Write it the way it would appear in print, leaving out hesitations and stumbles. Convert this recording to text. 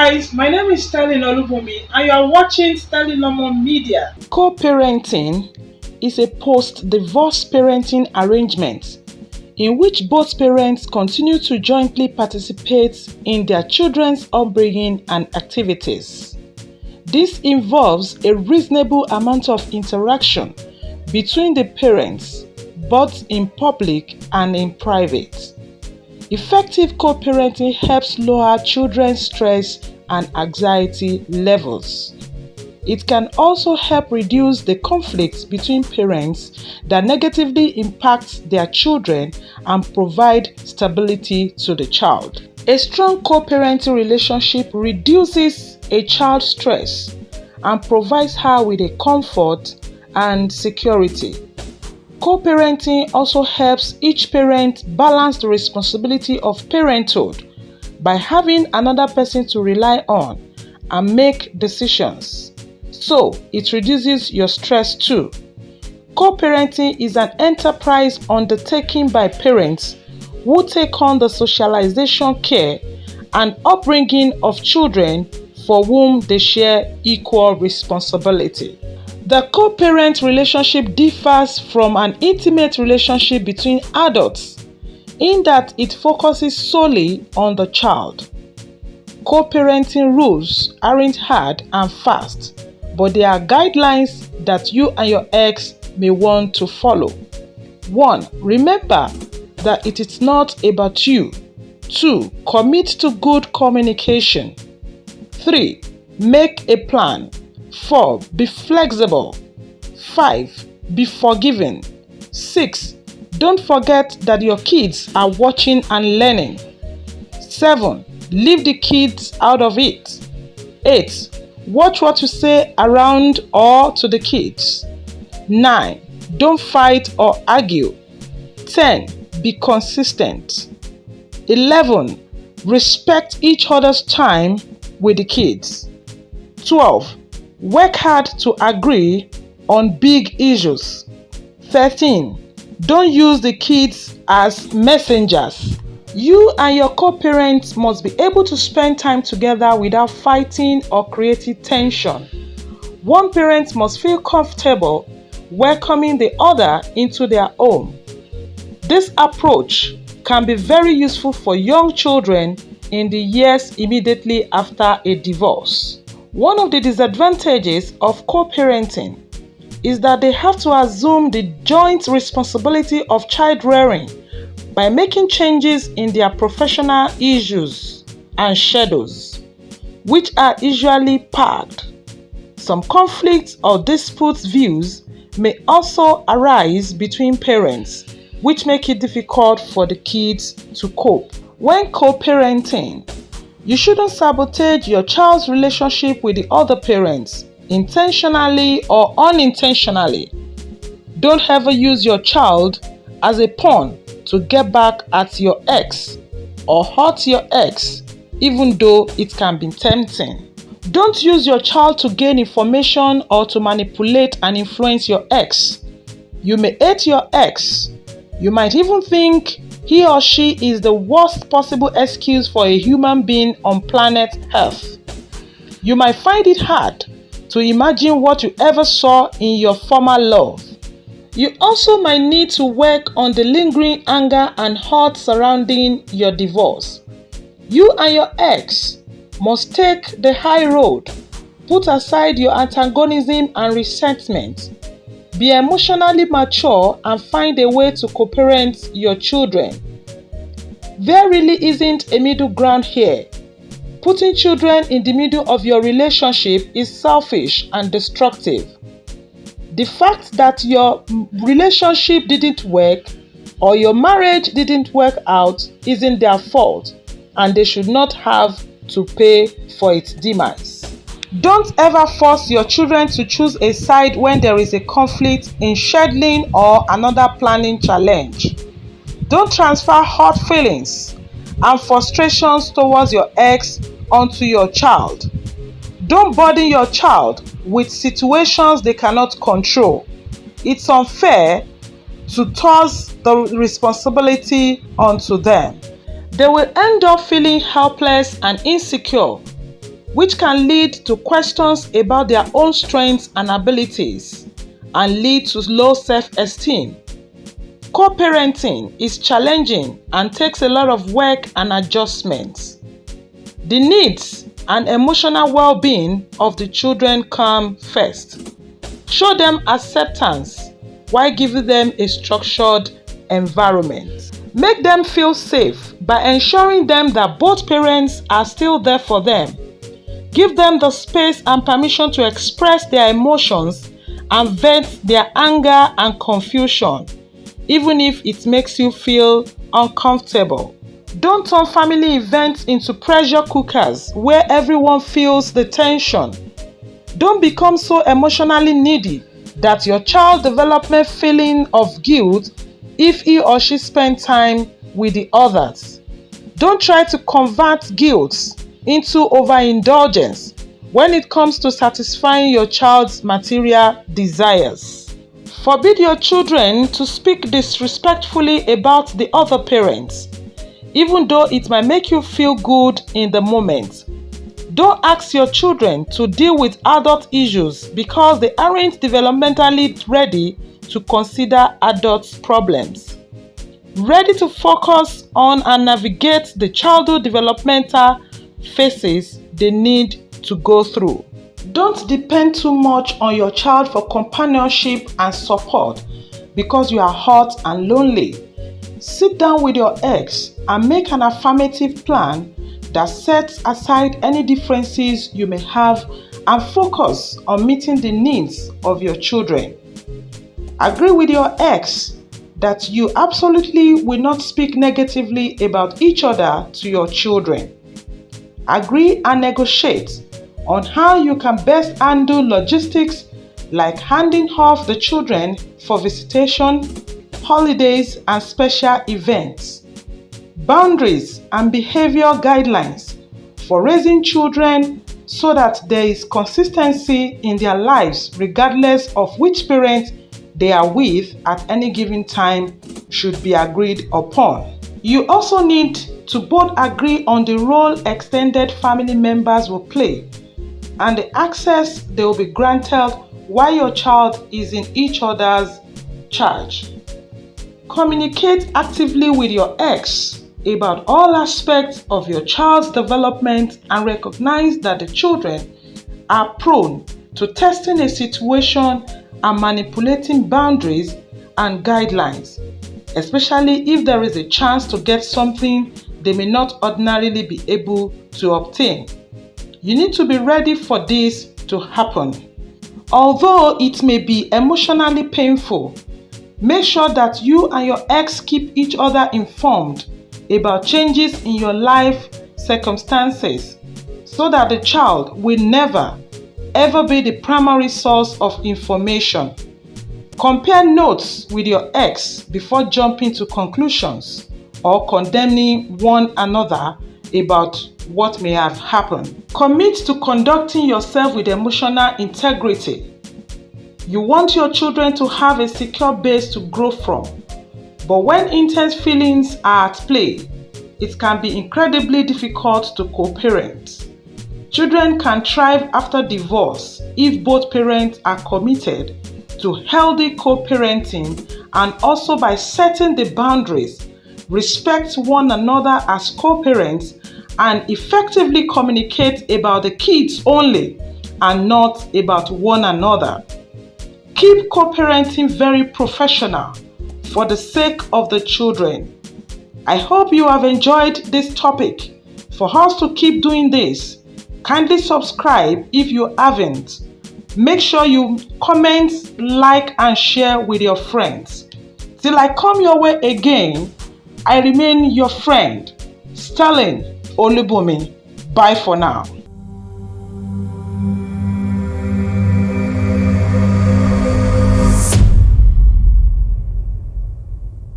guys, my name is Sterling Olubumi and you are watching Sterling Normal Media. Co-parenting is a post-divorce parenting arrangement in which both parents continue to jointly participate in their children's upbringing and activities. This involves a reasonable amount of interaction between the parents, both in public and in private. Effective co-parenting helps lower children's stress and anxiety levels. It can also help reduce the conflicts between parents that negatively impact their children and provide stability to the child. A strong co-parenting relationship reduces a child's stress and provides her with a comfort and security. Co-parenting also helps each parent balance the responsibility of parenthood by having another person to rely on and make decisions. So, it reduces your stress too. Co-parenting is an enterprise undertaken by parents who take on the socialization, care, and upbringing of children for whom they share equal responsibility. The co-parent relationship differs from an intimate relationship between adults in that it focuses solely on the child. Co-parenting rules aren't hard and fast, but they are guidelines that you and your ex may want to follow. 1. Remember that it is not about you. 2. Commit to good communication. 3. Make a plan. 4. Be flexible. 5. Be forgiving. 6. Don't forget that your kids are watching and learning. 7. Leave the kids out of it. 8. Watch what you say around or to the kids. 9. Don't fight or argue. 10. Be consistent. 11. Respect each other's time with the kids. 12. Work hard to agree on big issues. 13. Don't use the kids as messengers. You and your co-parents must be able to spend time together without fighting or creating tension. One parent must feel comfortable welcoming the other into their home. This approach can be very useful for young children in the years immediately after a divorce. One of the disadvantages of co-parenting is that they have to assume the joint responsibility of child rearing by making changes in their professional issues and schedules, which are usually packed. Some conflicts or dispute views may also arise between parents, which make it difficult for the kids to cope. When co-parenting, you shouldn't sabotage your child's relationship with the other parents, intentionally or unintentionally. Don't ever use your child as a pawn to get back at your ex or hurt your ex, even though it can be tempting. Don't use your child to gain information or to manipulate and influence your ex. You may hate your ex. You might even think he or she is the worst possible excuse for a human being on planet Earth. You might find it hard to imagine what you ever saw in your former love. You also might need to work on the lingering anger and hurt surrounding your divorce. You and your ex must take the high road. Put aside your antagonism and resentment. Be emotionally mature and find a way to co-parent your children. There really isn't a middle ground here. Putting children in the middle of your relationship is selfish and destructive. The fact that your relationship didn't work or your marriage didn't work out isn't their fault, and they should not have to pay for its demise. Don't ever force your children to choose a side when there is a conflict in scheduling or another planning challenge. Don't transfer hurt feelings and frustrations towards your ex onto your child. Don't burden your child with situations they cannot control. It's unfair to toss the responsibility onto them. They will end up feeling helpless and insecure which can lead to questions about their own strengths and abilities and lead to low self-esteem. Co-parenting is challenging and takes a lot of work and adjustments. The needs and emotional well-being of the children come first. Show them acceptance while giving them a structured environment. Make them feel safe by ensuring them that both parents are still there for them. Give them the space and permission to express their emotions and vent their anger and confusion, even if it makes you feel uncomfortable. Don't turn family events into pressure cookers where everyone feels the tension. Don't become so emotionally needy that your child develops a feeling of guilt if he or she spends time with the others. Don't try to convert guilt into overindulgence when it comes to satisfying your child's material desires. Forbid your children to speak disrespectfully about the other parents, even though it might make you feel good in the moment. Don't ask your children to deal with adult issues because they aren't developmentally ready to consider adult problems. Ready to focus on and navigate the childhood developmental phases they need to go through. Don't depend too much on your child for companionship and support because you are hurt and lonely. Sit down with your ex and make an affirmative plan that sets aside any differences you may have and focus on meeting the needs of your children. Agree with your ex that you absolutely will not speak negatively about each other to your children. Agree and negotiate on how you can best handle logistics like handing off the children for visitation, holidays, and special events. Boundaries and behavior guidelines for raising children so that there is consistency in their lives regardless of which parent they are with at any given time should be agreed upon. You also need to both agree on the role extended family members will play and the access they will be granted while your child is in each other's charge. Communicate actively with your ex about all aspects of your child's development and recognize that the children are prone to testing a situation and manipulating boundaries and guidelines, especially if there is a chance to get something they may not ordinarily be able to obtain. You need to be ready for this to happen. Although it may be emotionally painful, make sure that you and your ex keep each other informed about changes in your life circumstances so that the child will never ever be the primary source of information. Compare notes with your ex before jumping to conclusions or condemning one another about what may have happened. Commit to conducting yourself with emotional integrity. You want your children to have a secure base to grow from, but when intense feelings are at play, it can be incredibly difficult to co-parent. Children can thrive after divorce if both parents are committed to healthy co-parenting and also by setting the boundaries, respect one another as co-parents, and effectively communicate about the kids only and not about one another. Keep co-parenting very professional for the sake of the children. I hope you have enjoyed this topic. For us to keep doing this, kindly subscribe if you haven't. Make sure you comment, like, and share with your friends. Till I come your way again, I remain your friend, Sterling Olubunmi. Bye for now.